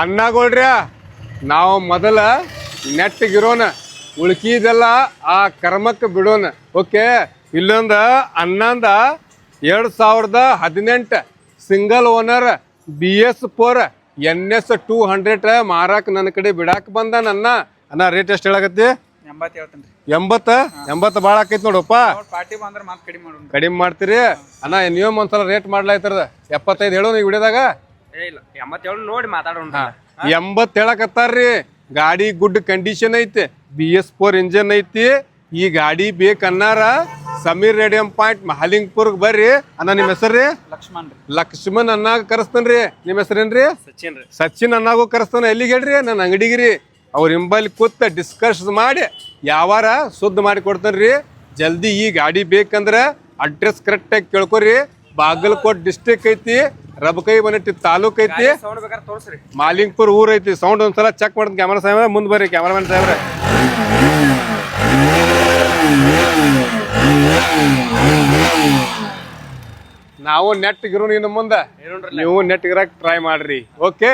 ಅಣ್ಣಗಳ್ರಿ ನಾವು ಮೊದಲ ನೆಟ್ಟಗಿರೋಣ, ಉಳ್ಕಿದೆಲ್ಲ ಆ ಕರ್ಮಕ್ಕೆ ಬಿಡೋಣ. ಓಕೆ, ಇಲ್ಲೊಂದ ಅನ್ನಂದ 2018 ಸಿಂಗಲ್ ಓನರ್ BS4 NS 200 ಮಾರಾಕ್ ನನ್ನ ಕಡೆ ಬಿಡಾಕ ಬಂದ. ಅಣ್ಣ ರೇಟ್ ಎಷ್ಟು ಹೇಳಕತ್ತಿ? 80 ಭಾಳ ಆಕೈತಿ ನೋಡಪ್ಪ. ಕಡಿಮೆ ಮಾಡ್ತೀರಿ ಅಣ್ಣ? ನೀವು ಒಂದ್ಸಲ ರೇಟ್ ಮಾಡ್ಲಾಯ್ತರದ 75 ಹೇಳೋ ನೀವು ವಿಡಿಯೋದಾಗ. 80 ಹೇಳಕತ್ತಾರ್ರಿ. ಗಾಡಿ ಗುಡ್ ಕಂಡೀಷನ್ ಐತಿ, BS4 ಇಂಜನ್ ಐತಿ. ಈ ಗಾಡಿ ಬೇಕನ್ನಾರ ಸಮೀರ್ ರೇಡಿಯಂ ಪಾಯಿಂಟ್ ಮಹಾಲಿಂಗ್ಪುರ್ ಬರ್ರಿ. ಅಣ್ಣ ನಿಮ್ಮ ಹೆಸರ್ರಿ? ಲಕ್ಷ್ಮಣ್ ಅನ್ನಾಗ ಕರೆಸ್ತೇನ್ರಿ. ನಿಮ್ಮ ಹೆಸರೇನ್ರಿ? ಸಚಿನ್ ಅನ್ನಾಗೂ ಕರೆಸ್ತಾನ. ಎಲ್ಲಿಗೆ ಹೇಳ್ರಿ? ನನ್ನ ಅಂಗಡಿಗಿರಿ. ಅವ್ರ ಹಿಂಬಲ್ಲಿ ಕೂತ್ ಡಿಸ್ಕಸ್ ಮಾಡಿ ಯಾವಾರ ಸುದ್ದ ಮಾಡಿ ಕೊಡ್ತಾನ್ರಿ. ಜಲ್ದಿ ಈ ಗಾಡಿ ಬೇಕಂದ್ರೆ ಅಡ್ರೆಸ್ ಕರೆಕ್ಟಾಗಿ ಕೇಳ್ಕೊರಿ. ಬಾಗಲಕೋಟ್ ಡಿಸ್ಟ್ರಿಕ್ಟ್ ಐತಿ, ರಬಕೈ ಬನಟ್ಟಿ ತಾಲೂಕ್ ಐತಿ, ಮಾಲಿಂಗ್ಪುರ್ ಊರ್ ಐತಿ. ಸೌಂಡ್ ಒಂದ್ಸಲ ಚೆಕ್ ಮಾಡ್ತೀನಿ. ಕ್ಯಾಮರಾ ಸಾಹೇಬ್ರ ಮುಂದೆ ಬರ್ರಿ. ಕ್ಯಾಮರಾಮನ್ ಸಾಹೇಬ್ರ, ನಾವು ನೆಟ್ಗಿರೋ ಇನ್ನು ಮುಂದೆ, ನೀವು ನೆಟ್ಗಿರಕ್ ಟ್ರೈ ಮಾಡ್ರಿ. ಓಕೆ.